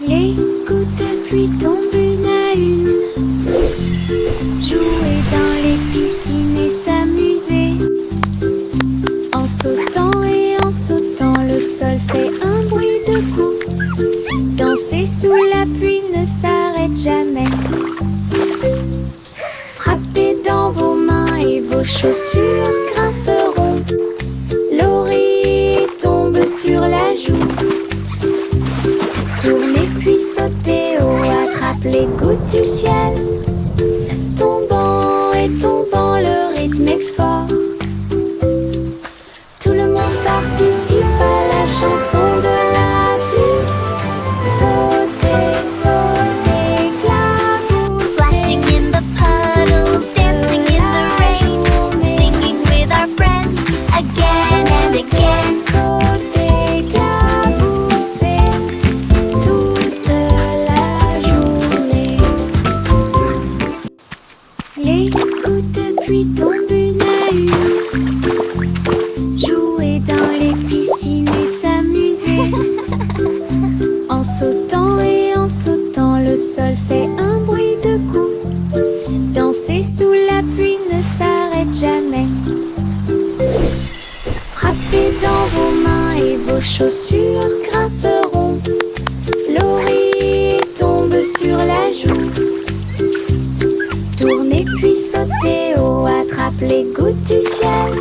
Les gouttes de pluie tombent une à une. Jouer dans les piscines et s'amuser. En sautant et en sautant, le sol fait un bruit de coups. Danser sous la pluie ne s'arrête jamais. Frappez dans vos mains et vos chaussures grinceront. L'oreiller tombe sur la joue. Tournez puis sautez haut, attrape les gouttes du ciel. Tombant et tombant, le rythme est fort. Tout le monde participe à la chanson de la pluie. Sautez, sautez, éclaboussez. Splashing in the puddles, dancing in the rain, singing with our friends again and again. Sautez, éclaboussez toute la journée. Les gouttes de pluie tombent une à une. Jouer dans les piscines et s'amuser. En sautant et en sautant, le sol fait un bruit de coups. Danser sous la pluie ne s'arrête jamais. Frappez dans vos mains et vos chaussures grinceront. L'oreiller tombe sur la joue. Tournez puis sautez haut, attrape les gouttes du ciel.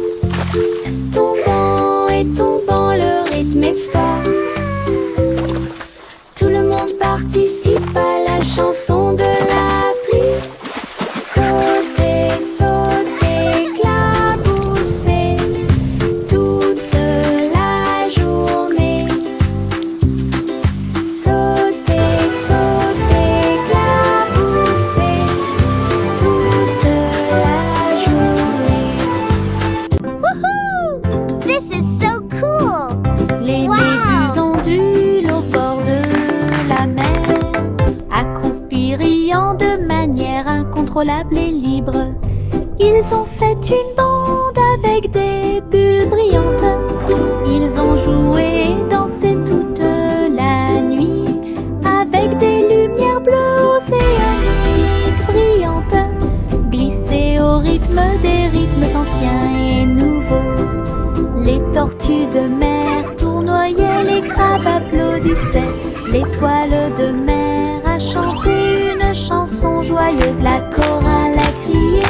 Tombant et tombant, le rythme est fort. Tout le monde participe à la chanson de la pluie. Sautez, sautez, éclaboussez toute la journée. Sautez, sautez, éclaboussez toute la journée. Woohoo! This is so cool! Les Wow! méduses ondulent au bord de la mer, accroupis riant de manière incontrôlable et libre. Ils ont fait une bande avec des bulles brillantes. Ils ont joué et dansé toute la nuit avec des lumières bleues océaniques brillantes, glissées au rythme des rythmes anciens et nouveaux. Les tortues de mer tournoyaient, les crabes applaudissaient. L'étoile de mer a chanté une chanson joyeuse, la chorale a crié.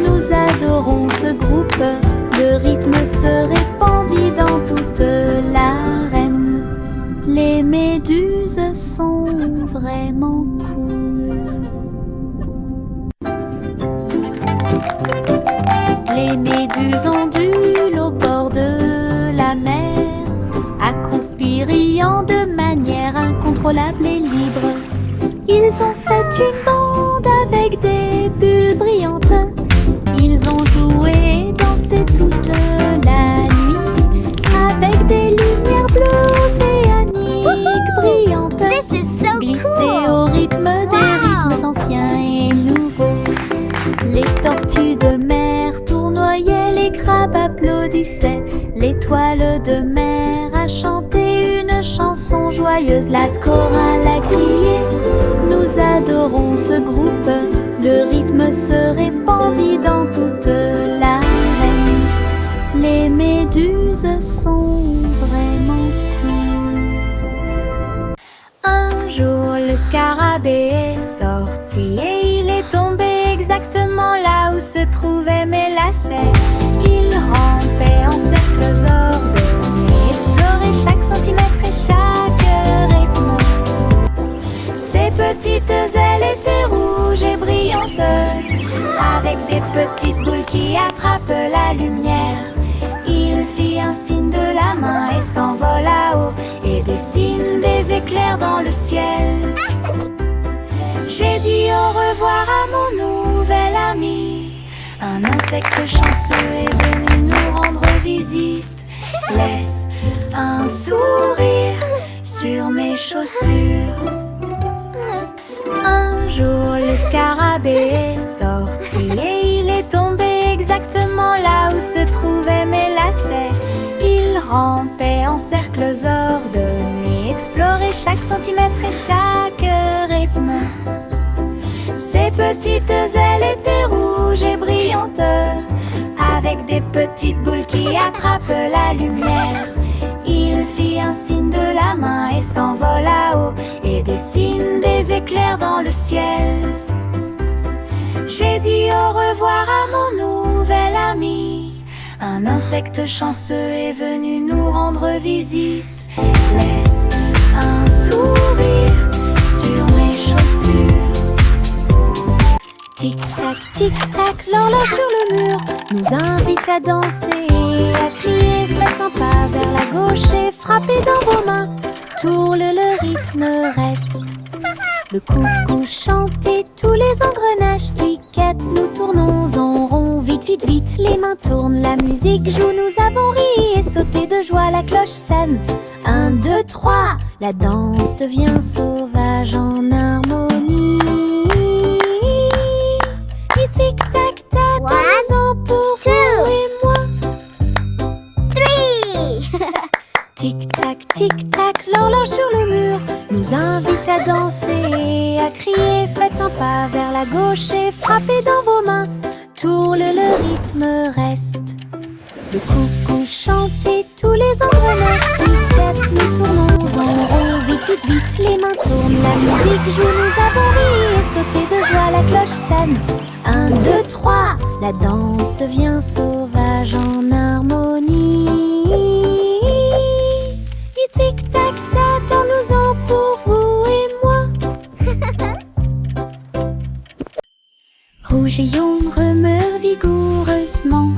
Nous adorons ce groupe, le rythme se répandit dans toute l'arène. Les méduses sont vraiment cool. Les méduses ondulent au bord de la mer, accroupis riant de manière incontrôlable et libre. Ils ont fait une bande avec des bulles brillantes. Ils ont joué et dansé toute la nuit avec des lumières bleues océaniques brillantes, This is so glissées cool! au rythme des Wow! rythmes anciens et nouveaux. Les tortues de mer tournoyaient, les crabes applaudissaient. L'étoile de mer a chanté une chanson joyeuse, la chorale a crié. Nous adorons ce groupe, le rythme se répandit dans toute l'arène. Les méduses sont vraiment cool. Un jour, le scarabée est sorti et il est tombé exactement là où se trouvaient mes lacets. Il rampait en cercles ordonnés, explorait chaque centimètre et chaque rythme. Ses petites ailes étaient rouges et brillantes, avec des petites boules qui attrapent la lumière. Il fit un signe de la main et s'envola haut et dessine des éclairs dans le ciel. J'ai dit au revoir à mon nouvel ami. Un insecte chanceux est venu nous rendre visite. Laisse un sourire sur mes chaussures. Un jour, le scarabée est sorti et il est tombé exactement là où se trouvaient mes lacets. Il rampait en cercles ordonnés, explorer chaque centimètre et chaque rythme. Ses petites ailes étaient rouges et brillantes, avec des petites boules qui attrapent la lumière. Il fit un signe de la main et s'envola haut et dessine des éclairs dans le ciel. J'ai dit au revoir à mon nouvel ami. Un insecte chanceux est venu nous rendre visite. Laisse un sourire sur mes chaussures. Tic-tac, l'horloge sur le mur nous invite à danser et à crier. Faites un pas vers la gauche et frappez dans vos mains. Tourne, le rythme reste. Le coucou chante et tous les engrenages cliquettent. Nous tournons en rond, vite, vite, vite. Les mains tournent, la musique joue. Nous avons ri et sauté de joie. La cloche sonne. 1, 2, 3. La danse devient sauvage en harmonie. Tic-tac-tac, dansons pour vous et moi. 3. Tic-tac, l'horloge sur le mur nous invite à danser et à crier. Faites un pas vers la gauche et frappez dans vos mains. Tourne, le rythme reste. Le coucou chante et tous les engrenages cliquettent. Nous tournons en rond, vite, vite, vite. Les mains tournent, la musique joue. Nous avons ri et sauté de joie. La cloche sonne. 1, 2, 3. La danse devient sauvage en harmonie. Tic-tac-tac, dansons pour vous et moi. Rouge et jaune remeurent vigoureusement.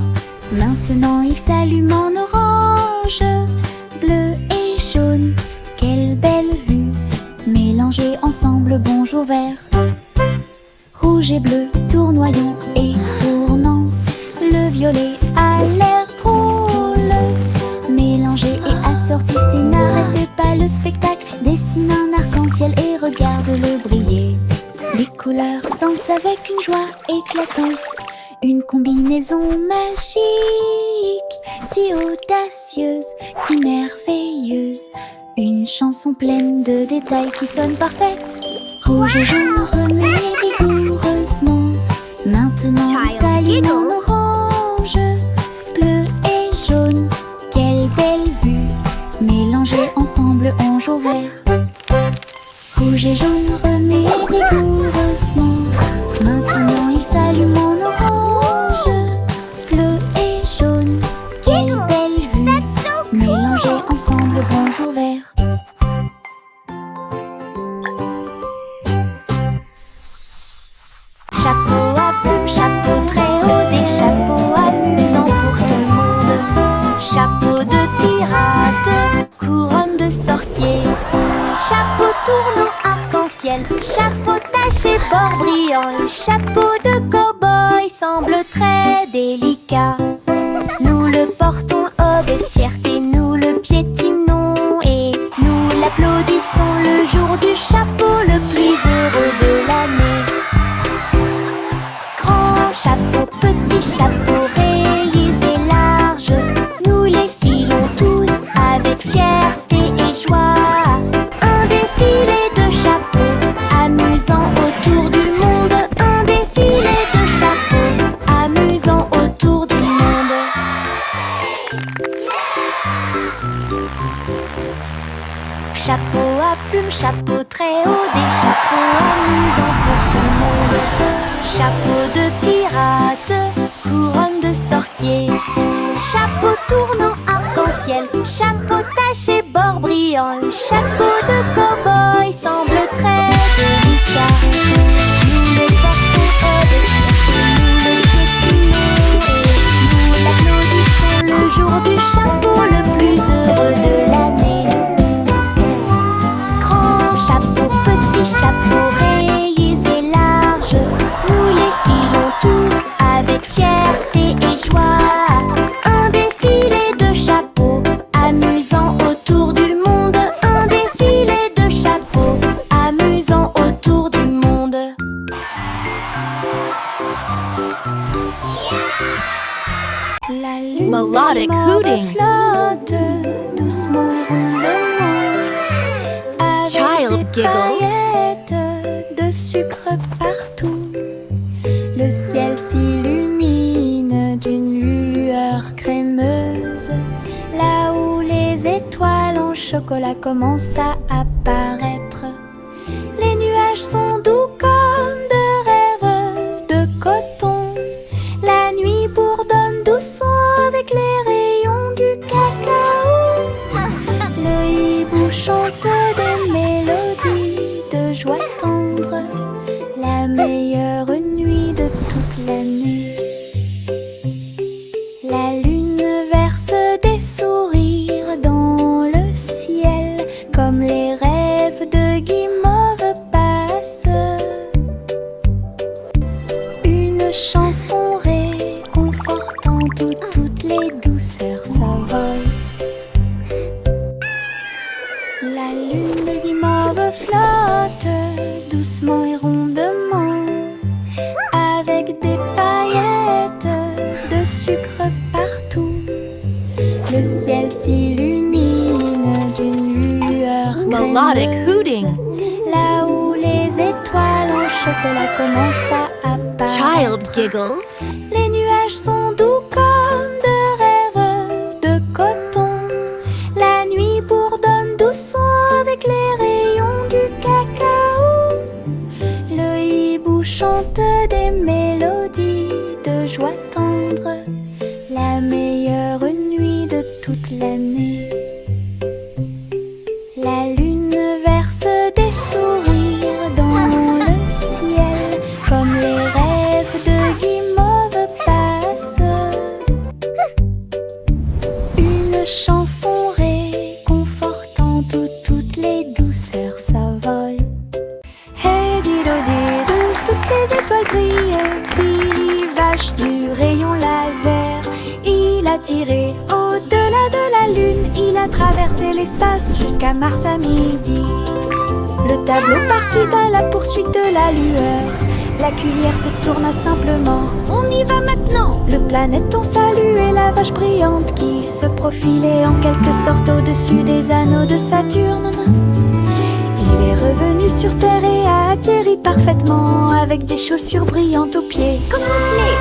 Maintenant il s'allume en orange. Bleu et jaune, quelle belle vue. Mélangés ensemble, bonjour vert. Rouge et bleu, tournoyant et tournant. Le violet a l'air drôle. Mélangé et assorti, c'est n'arrêtez pas le spectacle. Dessine un arc-en-ciel et regarde-le briller. Les couleurs dansent avec une joie éclatante. Une combinaison magique, si audacieuse, si merveilleuse. Une chanson pleine de détails qui sonne parfaite. Rouge et jaune remuent vigoureusement. Maintenant il s'allume en orange. Bleu et jaune, quelle belle vue. Mélangés ensemble, on joue vert. Rouge et jaune remuent vigoureusement. Maintenant il s'allume en orange. Bleu et jaune, quelle belle vue. Mélangés ensemble, bonjour vert. Chapeau à plumes, chapeau très haut, des chapeaux amusants pour tout le monde. Chapeau de pirate, couronne de sorcier. Chapeau tournant arc-en-ciel, chapeau taché bord brillant. Le chapeau de cow-boy semble très délicat. Nous le portons avec fierté, nous le piétinons et nous l'applaudissons le jour du chapeau le plus heureux de l'année. Grand chapeau, petit chapeau, rayés et larges, nous les filons tous avec fierté et joie. Un défilé de chapeaux, amusant autour du monde. Un défilé de chapeaux, amusant autour du monde. Chapeau à plumes, chapeau très haut, des chapeaux amusants pour tout le monde. Chapeau de pirate, couronne de sorcier. Chapeau tournant arc-en-ciel, chapeau taché bord brillant. Le chapeau de cow-boy semble très délicat. Nous le portons avec fierté, nous le piétinons et nous l'applaudissons le jour du chapeau le plus heureux de l'année. Grand chapeau, petit chapeau, rayés et larges, nous les filons tous avec fierté et joie. Un défilé de chapeaux, amusant autour du monde. Un défilé Giggles. paillettes de sucre partout. Le ciel s'illumine d'une lueur crémeuse. Là où les étoiles en chocolat commencent à apparaître. Les nuages sont doux comme de rêves de coton. La nuit bourdonne doucement avec les rayons du cacao. Le hibou chante des mélodies de joie tendre. La meilleure nuit de toute l'année. La lune verse des sourires dans le ciel, comme les rêves de guimauve passent. Une chanson réconfortante où toutes les douceurs s'envolent. La lune de guimauve flotte doucement et rondement, avec des paillettes de sucre partout. Le ciel s'illumine d'une lueur Melodic crémeuse. hooting. Là où les étoiles en chocolat commencent à apparaître. Child giggles. Les nuages sont doux comme de rêves de coton. La nuit bourdonne doucement avec les rayons du cacao. Le hibou chante des mélodies de joie tendre. La meilleure nuit de toute l'année. La lune verse des sourires dans le ciel, comme les rêves de guimauve passent. Une chanson réconfortante où toutes les douceurs s'envolent. Hey dido dido, toutes les étoiles brillent. Billy vache du rayon laser. Il a tiré au-delà de la lune. Il a traversé l'espace jusqu'à Mars à midi. Le tableau partit à la poursuite de la lueur. La cuillère se tourna simplement. On y va maintenant. Le planéton saluait la vache brillante qui se profilait en quelque sorte au-dessus des anneaux de Saturne. Il est revenu sur Terre et a atterri parfaitement avec des chaussures brillantes aux pieds. Cosmoplay!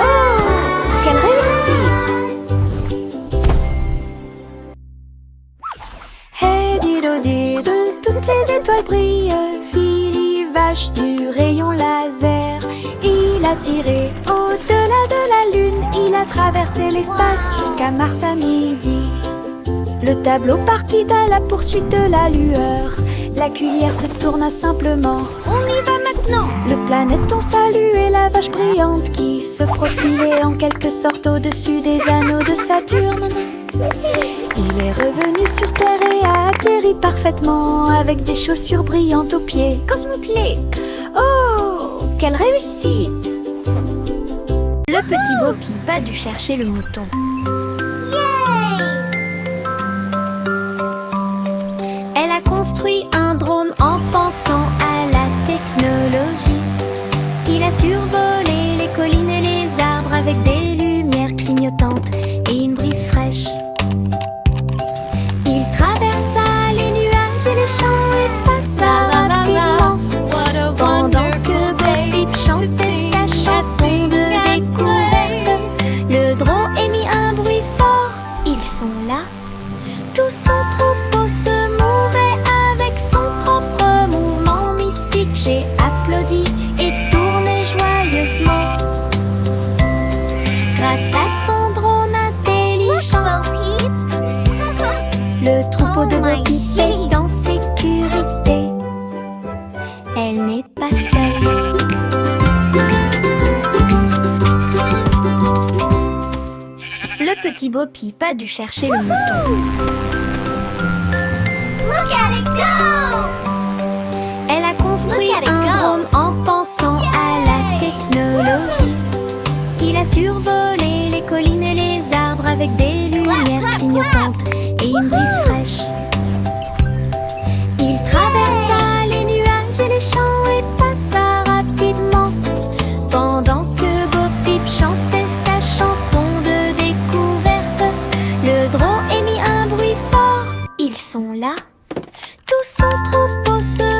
Oh, quelle réussite! Hey dido dido, toutes les étoiles brillent. Philly vache du rayon laser. Il a tiré au-delà de la lune. Il a traversé l'espace jusqu'à Mars à midi. Le tableau partit à la poursuite de la lueur. La cuillère se tourna simplement. On y va maintenant. Le planéton saluait la vache brillante qui se profilait en quelque sorte au-dessus des anneaux de Saturne. Il est revenu sur Terre et a atterri parfaitement avec des chaussures brillantes aux pieds. Cosmoplay! Oh, quelle réussite! Le petit Bo Peep a dû chercher le mouton. Elle a construit un drone en pensant à la technologie. Il a survolé les collines et les arbres avec des lumières clignotantes et une brise fraîche. Il traversa les nuages et les champs et passa rapidement. Pendant que Bo Peep chantait sa chanson de découverte, le drone émit un bruit fort. Ils sont là. Tout son troupeau se mouvait avec son propre mouvement mystique. J'ai applaudi et tourné joyeusement. Grâce à son drone intelligent, le troupeau de Bo Peep est en sécurité. Elle n'est pas seule. Le petit Bo Peep a dû chercher le mouton. Look at it go! Elle a construit Look at it un go. drone en pensant à la technologie. Il a survolé les collines et les arbres avec des lumières clignotantes et une brise fraîche. Il traversa les nuages et les champs et passa rapidement. Pendant que Bo Peep chantait sa chanson de découverte, le drone émit un bruit fort. Ils sont là. Tout son troupeau se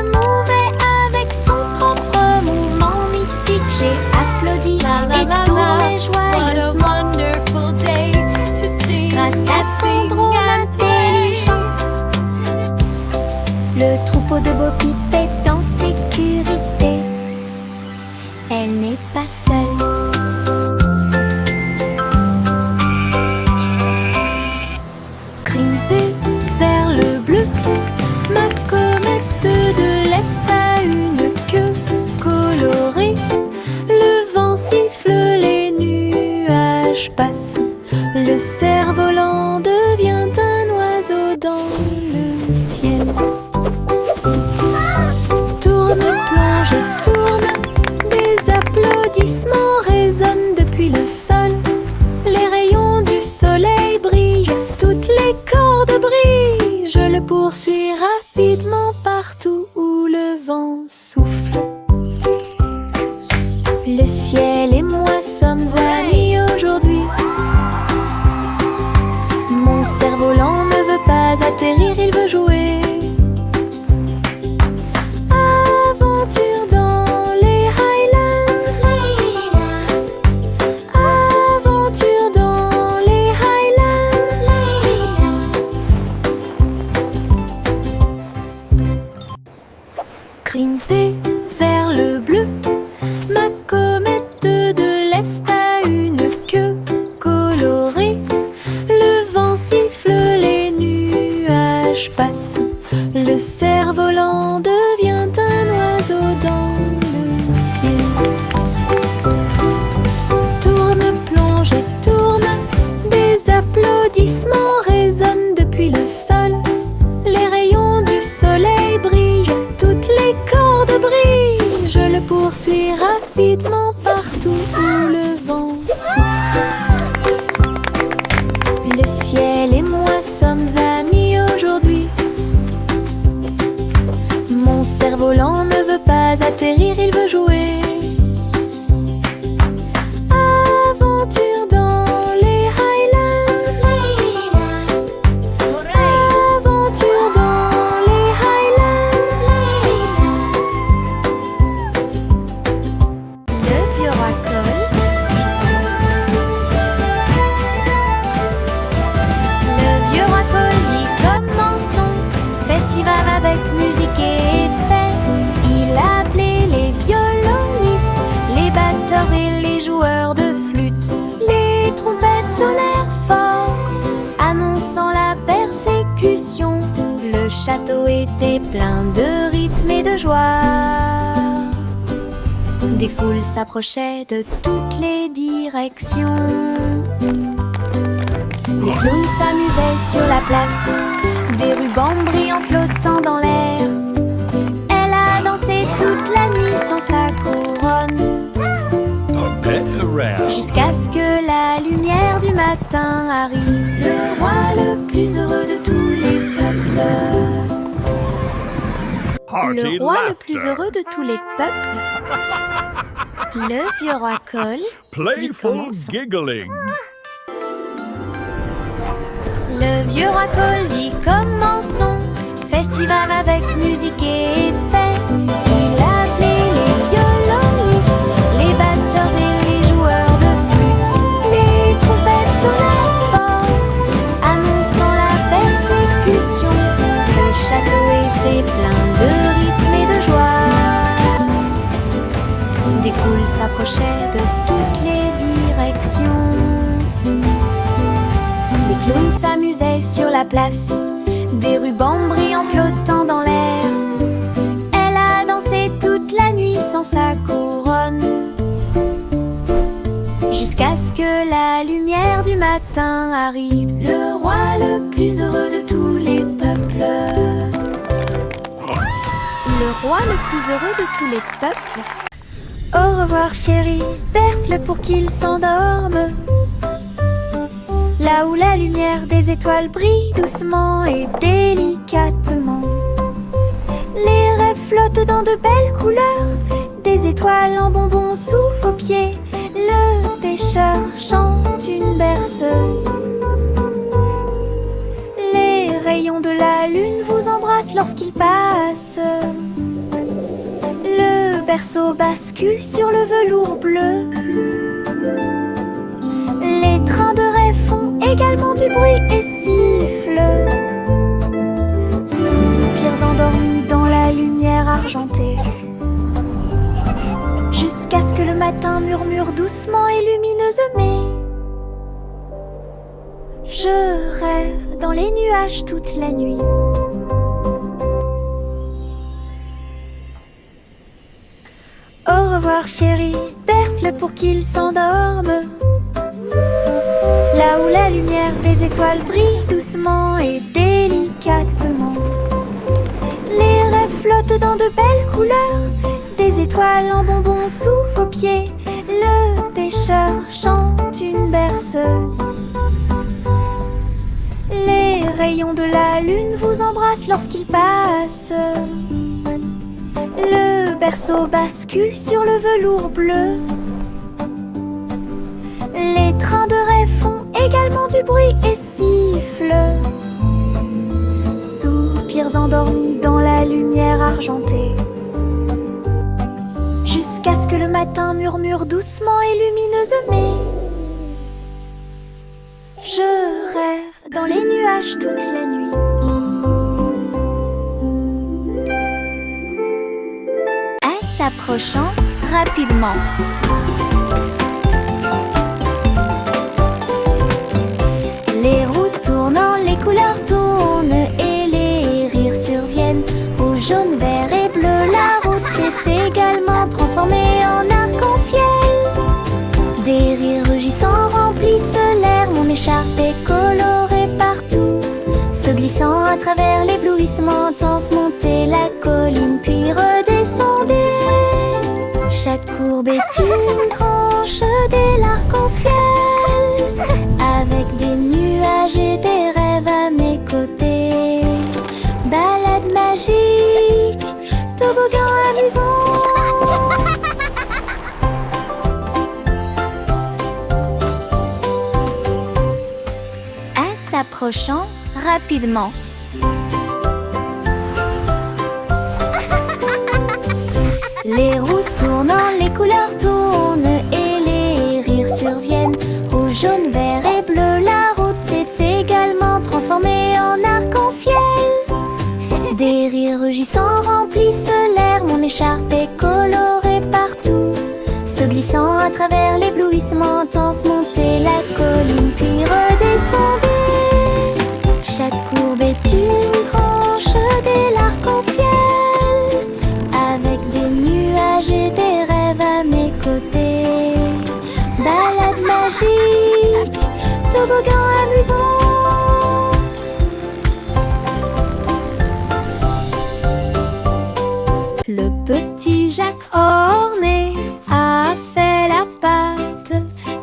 souffle. Le ciel et moi sommes amis aujourd'hui. Mon cerf-volant ne veut pas atterrir, il veut jouer. Aventure dans les Highlands. Aventure dans les Highlands. Grimper vers le bleu, ma comète de l'Est a une queue colorée. Le vent siffle, les nuages passent. Le cerf-volant devient un oiseau dans le ciel. Tourne, plonge et tourne, des applaudissements résonnent depuis le sol. Les rayons du soleil brillent, toutes les cordes brillent. Je le poursuis rapidement partout où le vent souffle. Le ciel et moi sommes amis aujourd'hui. Mon cerf-volant ne veut pas atterrir, il veut jouer. Aventure dans les Highlands. Aventure dans les Highlands. Le vieux racole dit commençons. Festival avec musique et effets. Il a appelé les violonistes, les batteurs et les joueurs de flûte. Les trompettes sonnèrent fort, annonçant la persécution. Le château était plein de rythme et de joie. Des foules s'approchaient de toutes les directions. Les clowns s'amusaient sur la place, des rubans brillants flottant dans l'air. Elle a dansé toute la nuit sans sa couronne, jusqu'à ce que la lumière du matin arrive. Le roi le plus heureux de tous les peuples. Le roi le plus heureux de tous les peuples. Le vieux roi Cole dit commençons. Giggling. Le vieux roi Cole dit commençons. Festival avec musique et effets. Il a appelé les violonistes, les batteurs et les joueurs de flûte. Les trompettes sonnèrent fort, annonçant la persécution. Le château était plein de rythme et de joie. Des foules s'approchaient de toutes les directions. Les clowns s'amusaient sur la place, des rubans brillants flottant dans l'air. Elle a dansé toute la nuit sans sa couronne, jusqu'à ce que la lumière du matin arrive. Le roi le plus heureux de tous les peuples. Le roi le plus heureux de tous les peuples. Au revoir chéri, berce-le pour qu'il s'endorme. Là où la lumière des étoiles brille doucement et délicatement. Les rêves flottent dans de belles couleurs, des étoiles en bonbons soufflent aux pieds. Le pêcheur chante une berceuse. Les rayons de la lune vous embrassent lorsqu'il passe. Le berceau bascule sur le velours bleu. Les trains de rêve font également du bruit et sifflent. Soupirs endormis dans la lumière argentée, jusqu'à ce que le matin murmure doucement et lumineusement. Je rêve dans les nuages toute la nuit. Au revoir chéri, berce-le pour qu'il s'endorme. Là où la lumière des étoiles brille doucement et délicatement. Les rêves flottent dans de belles couleurs, des étoiles en bonbons soufflent aux pieds. Le pêcheur chante une berceuse. Les rayons de la lune vous embrassent lorsqu'il passe. Le berceau bascule sur le velours bleu. Les trains de rêve font également du bruit et sifflent. Soupirs endormis dans la lumière argentée, jusqu'à ce que le matin murmure doucement et lumineuse. Mais je rêve dans les nuages toute la nuit. En s'approchant rapidement. Les roues tournant, les couleurs tournent et les rires surviennent. Rouge, jaune, vert et bleu, la route s'est également transformée en arc-en-ciel. Des rires rugissants remplissent l'air, mon écharpe est colorée partout. Se glissant à travers l'éblouissement intense, montez la colline puis redescendez. Chaque courbe est une tranche de l'arc-en-ciel, avec des nuages et des rêves à mes côtés. Balade magique, toboggan amusant. En s'approchant rapidement. Les roues tournant, les couleurs tournent et les rires surviennent. Rouge, jaune, vert et bleu, la route s'est également transformée en arc-en-ciel. Des rires rugissants remplissent l'air, mon écharpe est colorée partout. Se glissant à travers l'éblouissement intense, montez la colline puis redescendez. Chaque courbe est une tranche de l'arc-en-ciel, avec des nuages et des rêves à mes côtés. Balade magique, toboggan amusant. Le petit Jacques orné a fait la pâte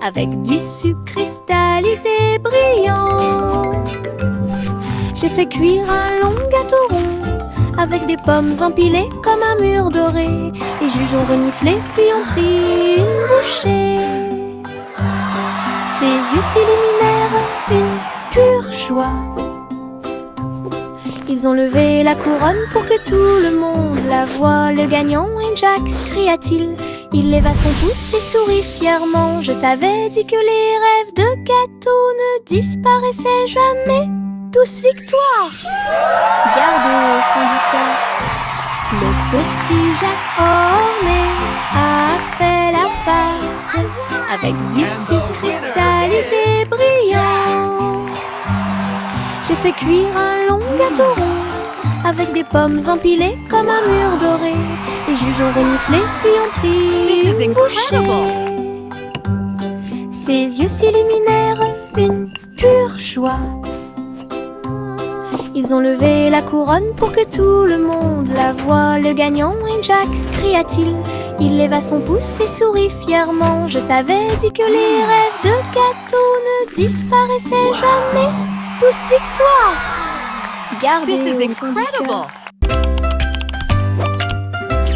avec du sucre cristallisé brillant. J'ai fait cuire un long gâteau rond avec des pommes empilées comme un mur doré. Les juges ont reniflé puis ont pris une bouchée. Ses yeux s'illuminèrent une pure joie. Ils ont levé la couronne pour que tout le monde la voie. Le gagnant est Jack, cria-t-il. Il leva son pouce et sourit fièrement. Je t'avais dit que les rêves de gâteau ne disparaissaient jamais. Tous victoire! Gardez au fond du cœur. Le petit Jacques orné a fait la pâte avec du sucre cristallisé brillant. J'ai fait cuire un long gâteau rond avec des pommes empilées comme un mur doré. Les juges ont reniflé puis ont pris une bouchée. Ses yeux s'illuminèrent une pure joie. Ils ont levé la couronne pour que tout le monde la voie. Le gagnant est Jack, cria-t-il. Il leva son pouce et sourit fièrement. Je t'avais dit que les rêves de gâteau ne disparaissaient jamais. Tous victoire! Gardez au fond du cœur.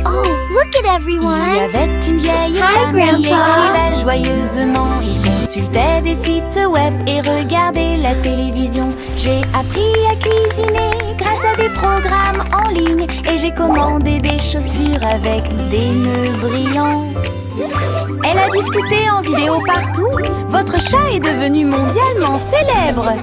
Oh, look at everyone! Il y avait une vieille femme qui écrivait joyeusement. Il consultait des sites web et regardait la télévision. J'ai appris à cuisiner grâce à des programmes en ligne. Et j'ai commandé des chaussures avec des nœuds brillants. Elle a discuté en vidéo partout. Votre chat est devenu mondialement célèbre.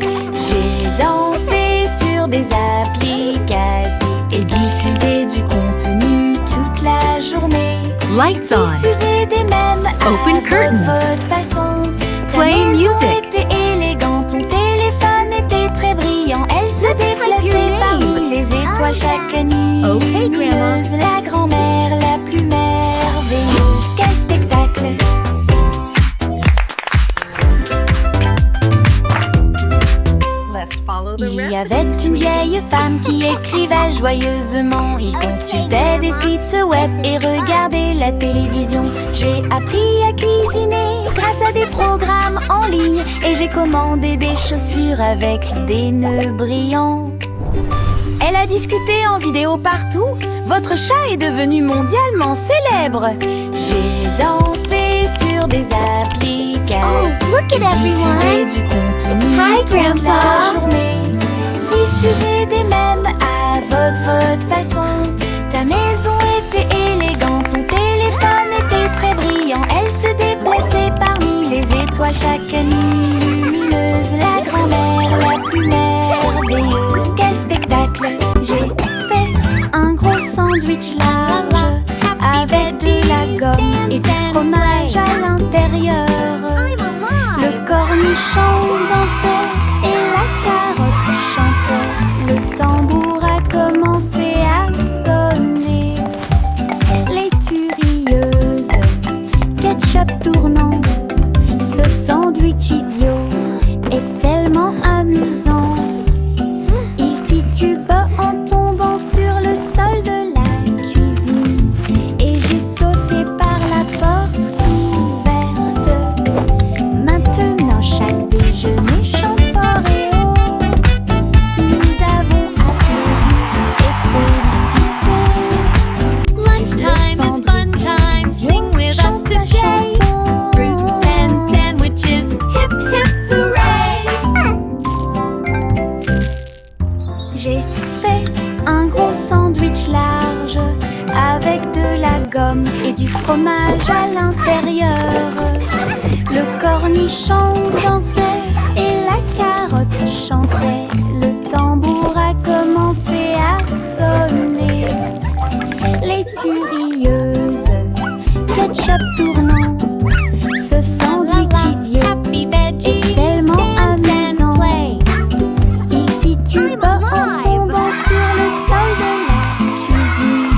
J'ai dansé sur des applications et diffusé du contenu toute la journée. Lights on. Diffuser des mèmes Open à curtains. votre façon. Ta Play maison music. était élégante, ton téléphone était très brillant. Elle se déplaçait parmi les étoiles chaque nuit. Okay, Grandma. Lumineuse, la grand-mère la plus merveilleuse. Quel spectacle! Let's follow the Il y recipe. avait une vieille femme qui écrivait joyeusement. Il consultait des sites web et regardait la télévision. J'ai appris à cuisiner grâce à des programmes en ligne. Et j'ai commandé des chaussures avec des nœuds brillants. Elle a discuté en vidéo partout. Votre chat est devenu mondialement célèbre. J'ai dansé sur des applications. Oh, look at everyone. Diffusé du contenu Hi, toute Grandpa. la journée. Diffuser des mèmes à votre façon. Ta maison était élégante, ton téléphone était très brillant. Elle se déplaçait parmi les étoiles chaque nuit lumineuse. La grand-mère la plus merveilleuse. Quel spectacle! J'ai fait un gros sandwich large avec de la gomme et du fromage à l'intérieur. Le cornichon dansait et la carotte chantait. Le tambour a commencé à sonner. Les turieuses, ketchup tournant. Ce sandwich idiot est tellement amusant. Il titube en tombant sur le sol de la cuisine. Et j'ai sauté par la porte ouverte. Maintenant chaque déjeuner chante fort et haut. Nous avons applaudi et félicité. Lunchtime is fun time. Sing with us Chante sa today. chanson. Fruits and sandwiches. Hip, hip, hooray. J'ai fait un gros sandwich large avec de la gomme et du fromage à l'intérieur. Le cornichon dansait et la carotte chantait. Le tambour a commencé à sonner. Les turieuses, ketchup tournant. Ce sandwich idiot Happy veggies. est tellement Dance and amusant. play. Il titube en tombant sur le sol de la cuisine.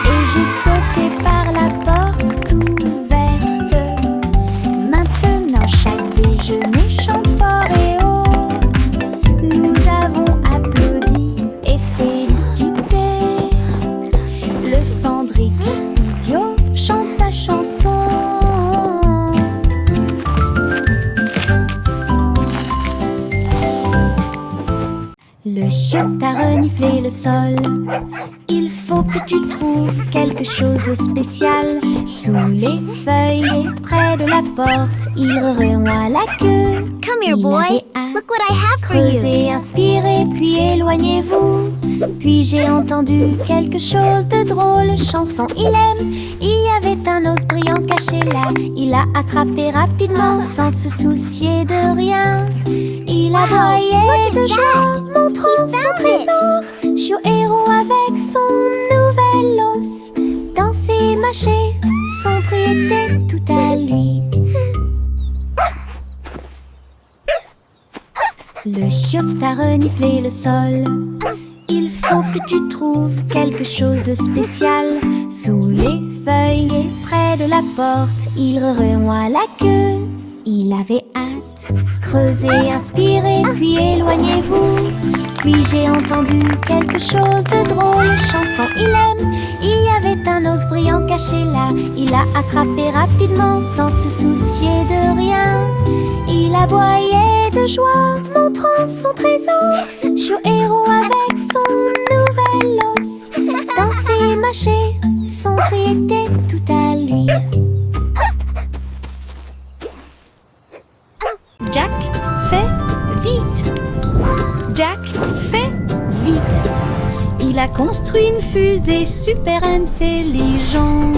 Et j'ai sauté par la porte ouverte. Maintenant chaque déjeuner chante fort et haut. Nous avons applaudi et félicité. Le cendrier idiot chante sa chanson. Le chiotte a reniflé le sol. Il faut que tu trouves quelque chose de spécial. Sous les feuilles et près de la porte, il remuait la queue. Come here, Il boy. avait hâte. Look what I have for you. Creusez, inspirez, puis éloignez-vous. Puis j'ai entendu quelque chose de drôle. Chanson, il aime. Il y avait un os brillant caché là. Il l'a attrapé rapidement sans se soucier de rien. Il aboyait de joie, montrant son trésor. Chiot héros avec son nouvel os. Danser, mâcher, son prix était tout à lui. Le chiotte a reniflé le sol. Il faut que tu trouves quelque chose de spécial. Sous les feuilles et près de la porte, il remuait la queue. Il avait hâte. Creusez, inspirez, puis éloignez-vous. Puis j'ai entendu quelque chose de drôle. Chanson, il aime. Il y avait un os brillant caché là. Il l'a attrapé rapidement sans se soucier de rien. Il aboyait de joie, montrant son trésor. Chiot héros avec son nouvel os. Danser, mâcher, son prix était tout à lui. Jack fait vite. Jack fait vite. Il a construit une fusée super intelligente.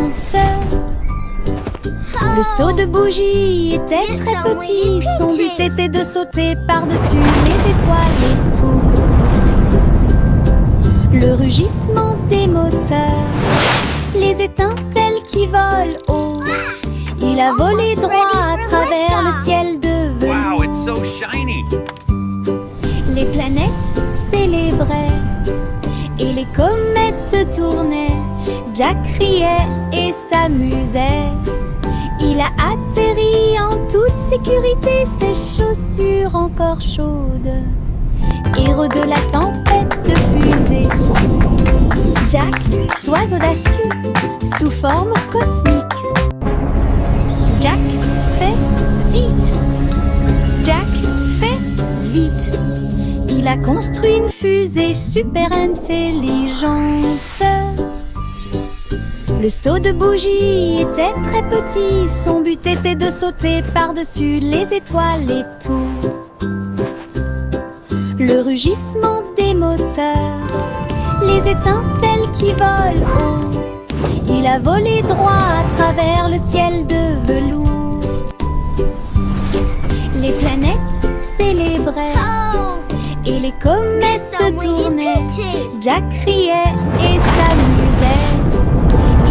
Le seau de bougie était très petit. Son but était de sauter par-dessus les étoiles et tout. Le rugissement des moteurs, les étincelles qui volent haut. Il a volé droit à travers le ciel de velours. Wow, it's so shiny. Les planètes célébraient et les comètes tournaient. Jack riait et s'amusait. Il a atterri en toute sécurité, ses chaussures encore chaudes. Héros de la tempête de fusée. Jack, sois audacieux, sous forme cosmique. Jack fait vite. Jack fait vite. Il a construit une fusée super intelligente. Le seau de bougie était très petit, son but était de sauter par-dessus les étoiles et tout. Le rugissement des moteurs, les étincelles qui volent haut, il a volé droit à travers le ciel de velours. Les planètes célébraient et les comètes tournaient. Jack riait et s'amusait.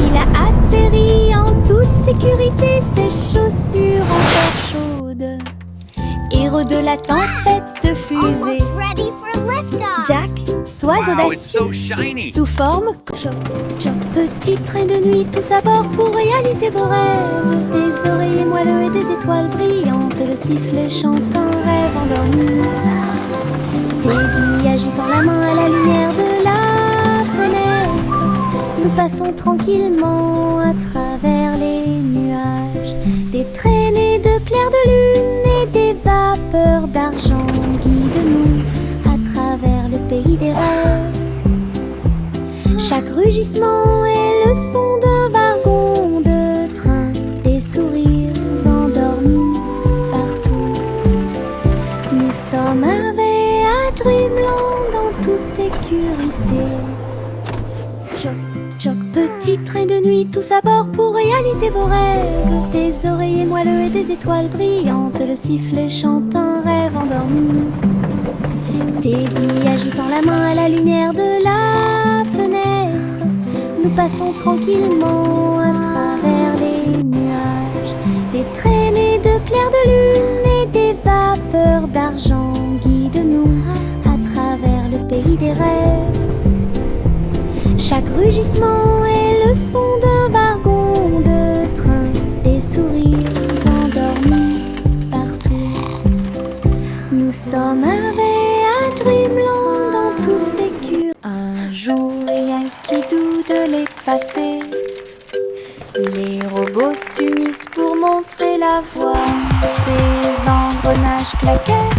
Il a atterri en toute sécurité, ses chaussures encore chaudes. Héros de la tempête de fusée, Almost ready for liftoff. Jack, sois Wow, it's so audacieux. shiny. Sous forme choc, choc. Petit train de nuit, tous à bord pour réaliser vos rêves. Des oreillers moelleux et des étoiles brillantes, le sifflet chante un rêve endormi. Teddy agitant la main à la lumière de la fenêtre. Nous passons tranquillement à travers les nuages. Des traînées de clairs de lune et des vapeurs d'argent guident-nous à travers le pays des rêves. Chaque rugissement est le son d'un wagon de train, des sourires endormis partout. Nous sommes arrivés à Dreamland en toute sécurité. Choc, choc, petit train de nuit, tous à bord pour réaliser vos rêves. Des oreillers moelleux et des étoiles brillantes, le sifflet chante un rêve endormi. Teddy agitant la main à la lumière de la fenêtre. Nous passons tranquillement à travers les nuages. Des traînées de clairs de lune et des vapeurs d'argent guident-nous à travers le pays des rêves. Chaque rugissement est le son d'un wagon de train, des sourires endormis partout. Nous sommes arrivés à Dreamland en toute sécurité. Un jour, rien qui doute de les passer. Les robots s'unissent pour montrer la voie. Ces engrenages claquaient,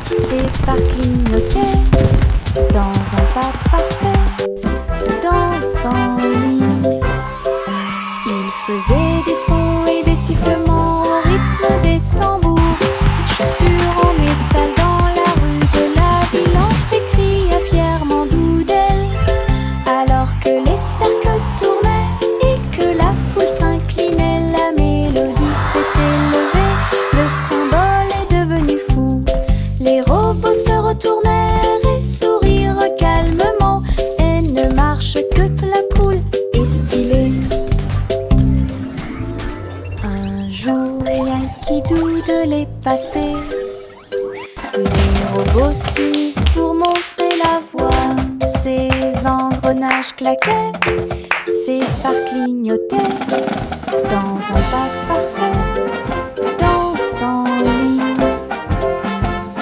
ces phares clignotaient. Dans un pas parfait, dans en ligne, ils faisaient des sons et des sifflements au rythme des tambours. Chaussures en métal dans la rue de la ville, entre cria fièrement Doodle. Alors que les cercles tournaient et que la foule s'inclinait, la mélodie s'était levée, le symbole est devenu fou. Les robots se retournèrent et sourirent calmement, et ne marche que la cool et stylée. Un jour, rien qui doute de les passer. Les robots s'unissent pour montrer la voie. Ces engrenages claquaient, ces phares clignotaient. Dans un pas parfait, dans en ligne,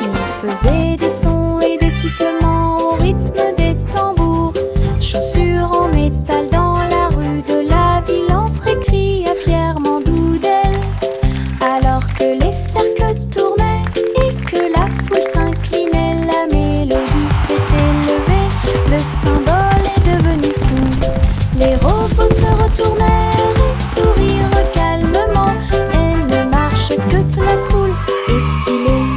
ils faisaient des sons et des sifflements au rythme des tambours. Chaussures en métal dans la rue de la ville, entre cria fièrement Doodle. Alors que les cercles tournaient et que la foule s'inclinait, la mélodie s'était levée, le symbole est devenu fou. Les robots se retournèrent et sourirent calmement, et ne marche que la cool et stylée.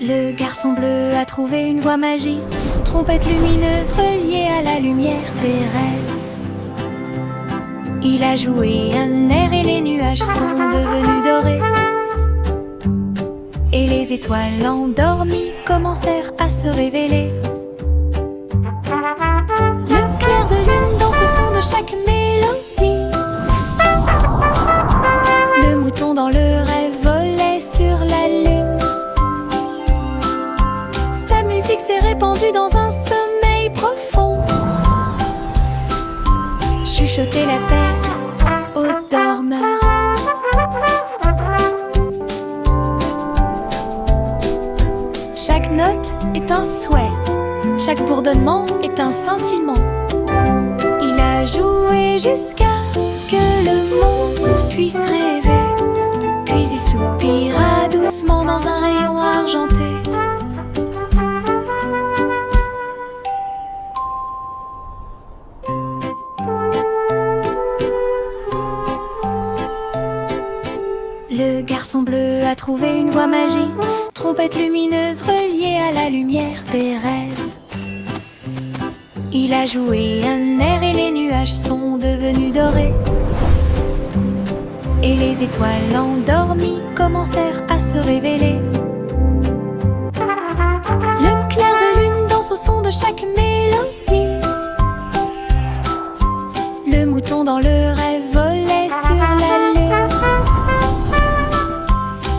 Le garçon bleu a trouvé une voie magique, trompette lumineuse reliée à la lumière des rêves. Il a joué un air et les nuages sont devenus dorés. Et les étoiles endormies commencèrent à se révéler. Le clair de lune dans ce son de chaque mélodie. Le mouton dans le rêve volait sur la lune. Sa musique s'est répandue dans un sommeil profond. Chuchoter la paix aux dormeurs. Chaque note est un souhait, chaque bourdonnement est un sentiment. Il a a joué jusqu'à ce que le monde puisse rêver. Puis il soupira doucement dans un rayon argenté. Le garçon bleu a trouvé une voie magique, trompette lumineuse reliée à la lumière des rêves. Il a joué un air et les nuages sont devenus dorés. Et les étoiles endormies commencèrent à se révéler. Le clair de lune danse au son de chaque mélodie. Le mouton dans le rêve volait sur la lune.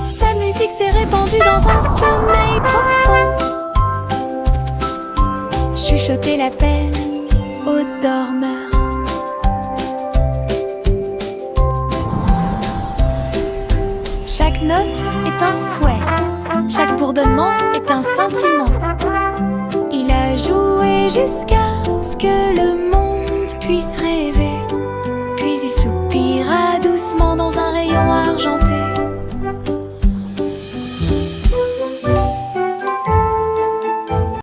Sa musique s'est répandue dans un sommeil profond. Chuchoter la peine aux dormeurs. Chaque note est un souhait, chaque bourdonnement est un sentiment. Il a joué jusqu'à ce que le monde puisse rêver. Puis il soupira doucement dans un rayon argenté.